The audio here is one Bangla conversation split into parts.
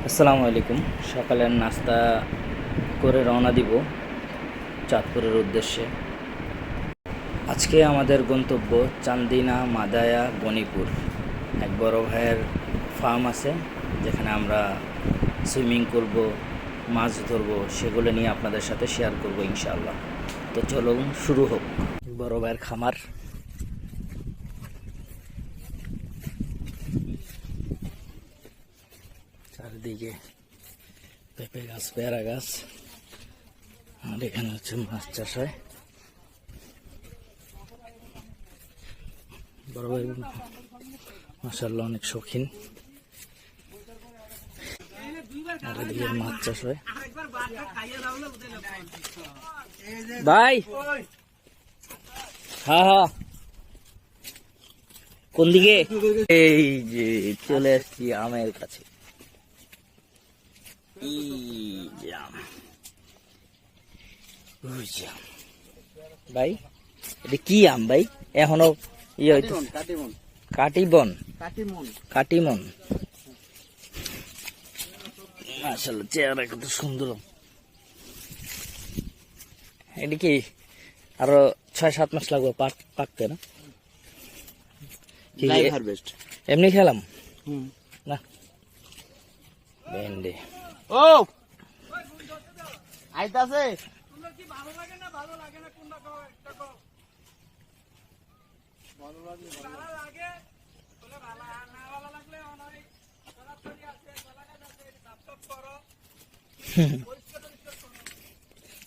আসসালামু আলাইকুম। সকালের নাস্তা করে রওনা দিব চাঁদপুরের উদ্দেশ্যে। আজকে আমাদের গন্তব্য চান্দিনা, মাদায়া, গণিপুর। এক বড় ভাইয়ের ফার্ম আছে যেখানে আমরা সুইমিং করব, মাছ ধরব, সেগুলো নিয়ে আপনাদের সাথে শেয়ার করব ইনশাআল্লাহ। তো চলুন শুরু হোক। বড় ভাইয়ের খামার। চারিদিকে পেঁপে গাছ, পেয়ারা গাছ, আর এখানে হচ্ছে মাছ চাষ হয়। বড় ভাই মাশাআল্লাহ অনেক শৌখিন। আর এদিকে মাছ চাষ হয়। ভাই হ্যাঁ হ্যাঁ, কোন দিকে? এই যে চলে আসছি আমের কাছে। ভাই এটা কি আম ভাই? এখনো ইয়ে হইতো কাটিমন। মাশাআল্লাহ চেহারা কত সুন্দর। এটা কি আরো 6-7 মাস লাগবে পাকতে না? এমনি খেলাম না ভেন্ডি। ও আইতাছে তোমরা কি ভালো লাগে না ভালো লাগে না কোনটা কও একটা কও। ভালো লাগে বলে ভালো না ভালো লাগলে অনই তাড়াতাড়ি আসে চালাকা যাচ্ছে সাবস্ক্রাইব করো।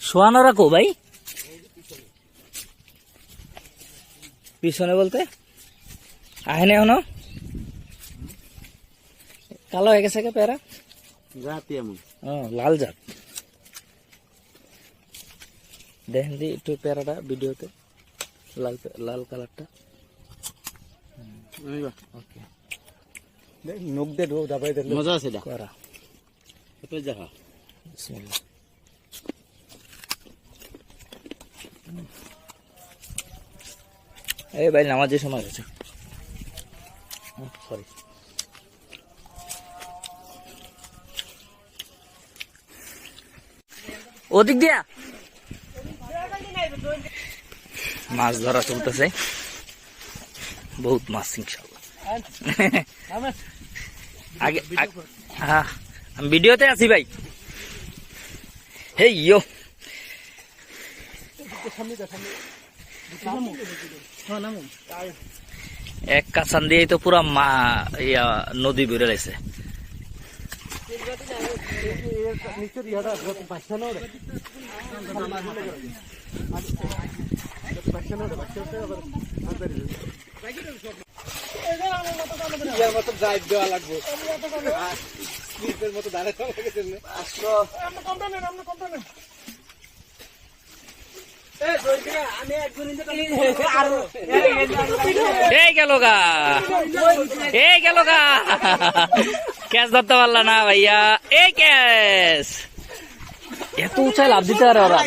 শোয়ানো রাখো ভাই। পিছনে বলতে আহেন এখনো কালো হয়ে গেছে পেয়ারা। জাতি এমন লাল জাত। দেখেন দি একটু পেয়ারাটা ভিডিওতে, লাল কালারটা। ওকে, নখ দে ঢো দাবাই দে মজা আছে এটা করা। এটা দেখা বিসমিল্লাহ। এই ভাই নামাজের সময় হয়েছে, সরি। ওদিক দিয়া মাছ ধরা চলতেছে, বহুত মাছ ইনশাআল্লাহ। আগে হ্যাঁ আমি ভিডিওতে আছি ভাই। হেই ইয়ো এক কাছান দিয়ে তো পুরা নদী বেড়ে গেছে। এই গেল গা ক্যাচ ধরতে পারলা না ভাইয়া। এই ক্যাচ এত উঁচাই লাভ দিতে পারে ওরা।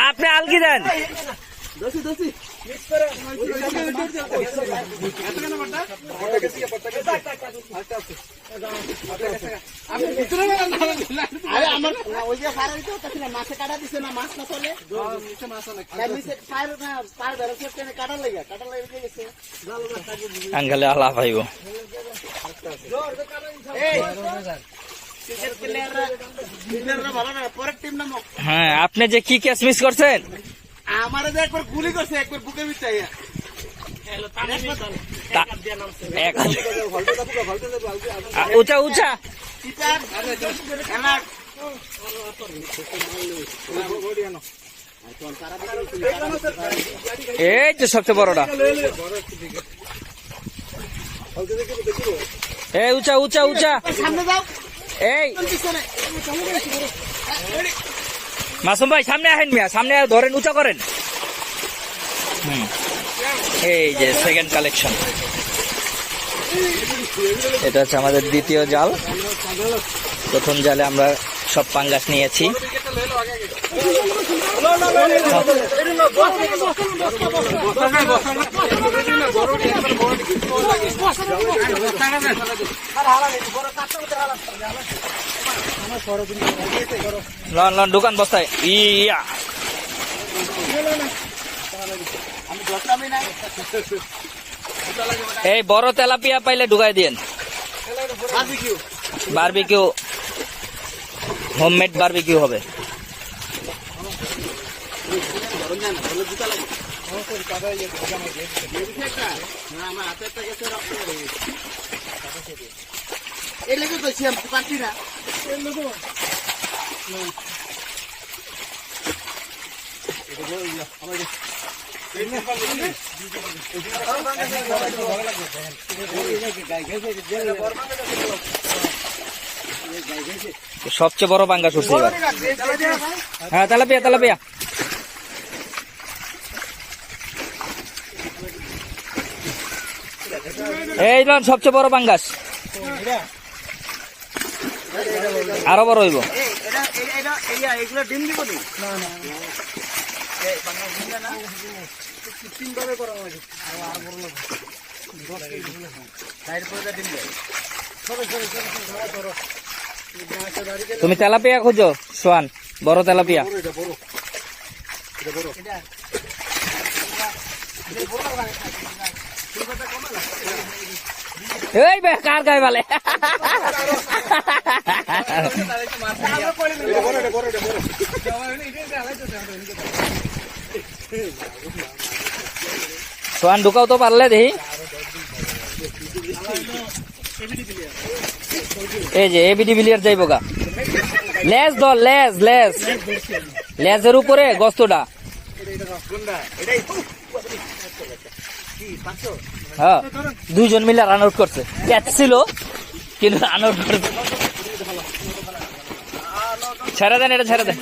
আপনি আলগি দেন। আঙ্গালে আলা পাইব। হ্যাঁ আপনি যে কি ক্যাচ মিস করছেন? আমার একবার গুলি করছে, একবার বুকের ভিতরে উঁচা উঁচা। এই তো সবচেয়ে বড়টা। এই উঁচা উঁচা উঁচা। এই মাসুম ভাই সামনে আসেন মিয়া, সামনে ধরেন, উঁচা করেন। এই যে সেকেন্ড কালেকশন। এটা হচ্ছে আমাদের দ্বিতীয় জাল। প্রথম জালে আমরা সব পাঙ্গাস নিয়েছি। লন লন দোকান বস্তায় ইয়া এই বড় তেলাপিয়া পাইলে ঢুকাই দিন। বারবিকিউ, হোমমেড বারবিকিউ হবে। সবচেয়ে বড় পাঙ্গাস উঠছে এবার। হ্যাঁ তেলাপিয়া তেলাপিয়া। এই লন সবচেয়ে বড় পাঙ্গাস, আরো বড় হইব। তুমি তেলাপিয়া খুঁজো সোয়ান, বড় তেলাপিয়া। এই বে কার গায়ে বলে সোয়ান ঢুকাও তো পারলে দেখি। এই যে এবিডি বিলিয়ার যাইব গা। লেজ ধর, লেজ লেজ, লেজের উপরে গস্তটা। হ্যাঁ দুইজন মিলে রান আউট করছে, ক্যাচ ছিল কিন্তু রান আউট করছে। ছেড়ে দেন, এটা ছেড়ে দেন।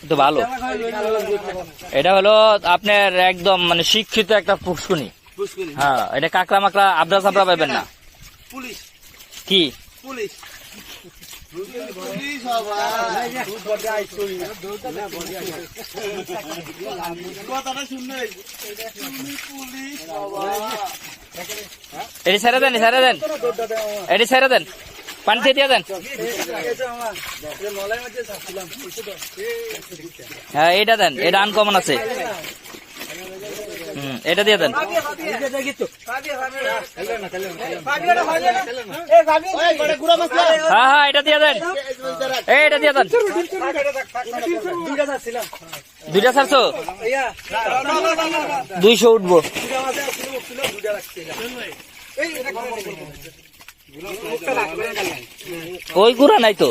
তো ভালো, এটা হলো আপনার একদম মানে শিক্ষিত একটা পুষ্কুনি। হ্যাঁ এটা কাঁকড়া মাকড়া আবরা সাবরা পাইবেন না। কি এটি ছেড়ে দেন, ছেড়ে দেন, এটি ছেড়ে দেন, পানিতে দিয়ে দেন। হ্যাঁ এটা দেন, এটা আনকমন আছে। এটা দিয়ে দেন। হ্যাঁ হ্যাঁ এটা দিয়ে দেন, এটা দিয়ে দেন। দুইটা ছাড়ছো, 200 উঠবো। ওই গুড়া নাই তো,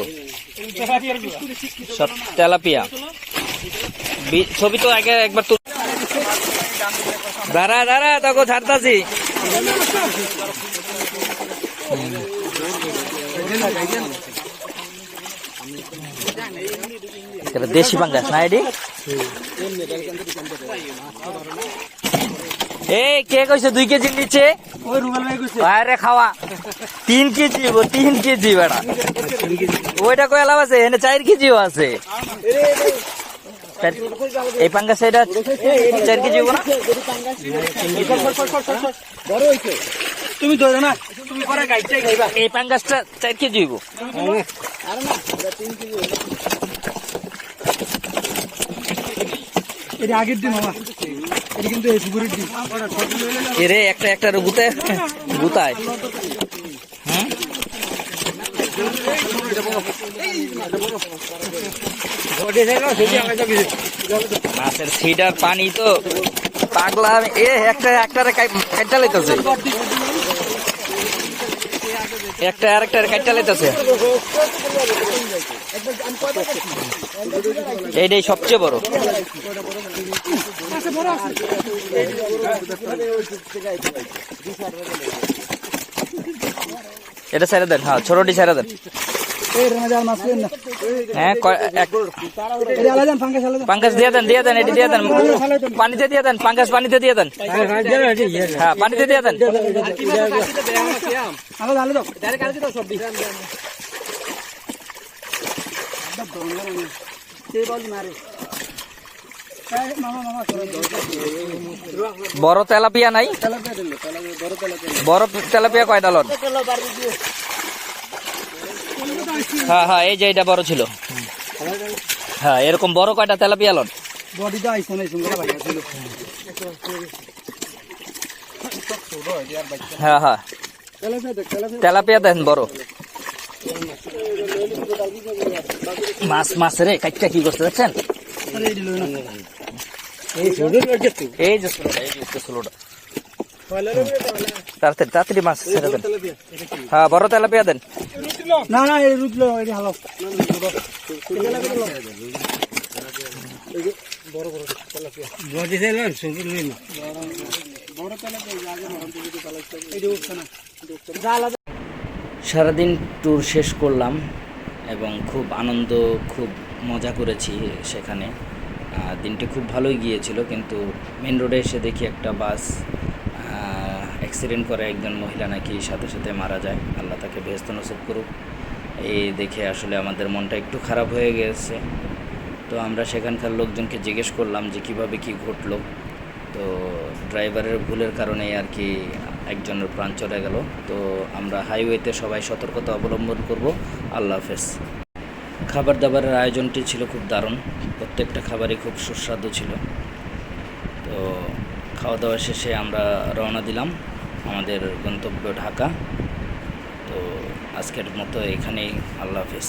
সব তেলাপিয়া। ছবি তো আগে একবার তো দাঁড়া দাঁড়া তোকে ছাড়তাছি। দেশি পাঙ্গাস না এডি। এই কে কইছে 2 কেজি নিচে? আরে খাওয়া 3 কেজি, 3 কেজি বেড়া। ওইটা কই লাভ আছে, এনে 4 কেজিও আছে। এই পাঙ্গাস এটা 4 কেজি হবো না? তুমি ধরো না, তুমি পরে গাইতে খাইবা। এই পাঙ্গাসটা 4 কেজি হইব। এটা আগের দিন মামা, এটা কিন্তু এই পুকুরের দিন। এরে একটা একটা গুতায় গুতায়। মাছের সিডার পানি তো পাগলা। এ একটা একটারে কাইটা লাইতেছে, একটা আর একটা কাইটা লাইতেছে। এইটাই সবচেয়ে বড়। এটা ছেড়ে দেন, হ্যাঁ ছোটটি ছেড়ে দেন। হ্যাঁ পাঙ্কাশ দিয়ে দেন এটি দিয়ে দেন, পানিতে দিয়ে দেন, পাঙ্কাশ পানিতে দিয়ে দেন, হ্যাঁ পানিতে দিয়ে দেন। বড় তেলাপিয়া নাই? বড় তেলাপিয়া কয়টা লন? হ্যাঁ হ্যাঁ এই যে এটা বড় ছিল। হ্যাঁ এরকম বড় কয়টা তেলাপিয়া লন? হ্যাঁ হ্যাঁ তেলাপিয়া দেন বড়। মাছ রে কাইটা কি করতে যাচ্ছেন? এই যে ষোলোটা তাড়াতাড়ি মাছ ছেড়ে দেন। হ্যাঁ বড় তেলাপিয়া দেন। না না এই রুটলো এই ভালো সারাদিন ট্যুর শেষ করলাম এবং খুব আনন্দ, খুব মজা করেছি সেখানে। দিনটি খুব ভালোই গিয়েছিল, কিন্তু মেন রোডে এসে দেখি একটা বাস অ্যাক্সিডেন্ট করে একজন মহিলা নাকি সাথে সাথে মারা যায়। আল্লাহ তাকে বেহেশত নসিব করুক। এই দেখে আসলে আমাদের মনটা একটু খারাপ হয়ে গেছে। তো আমরা সেখানকার লোকজনকে জিজ্ঞেস করলাম যে কীভাবে কী ঘটলো। তো ড্রাইভারের ভুলের কারণেই আর কি একজনের প্রাণ চলে গেল। তো আমরা হাইওয়েতে সবাই সতর্কতা অবলম্বন করব। আল্লাহ হাফেজ। খাবার দাবারের আয়োজনটি ছিল খুব দারুণ, প্রত্যেকটা খাবারই খুব সুস্বাদু ছিল। তো খাওয়া দাওয়া শেষে আমরা রওনা দিলাম আমাদের গন্তব্য ঢাকা। তো আজকের মতো এখানেই, আল্লাহ হাফেজ।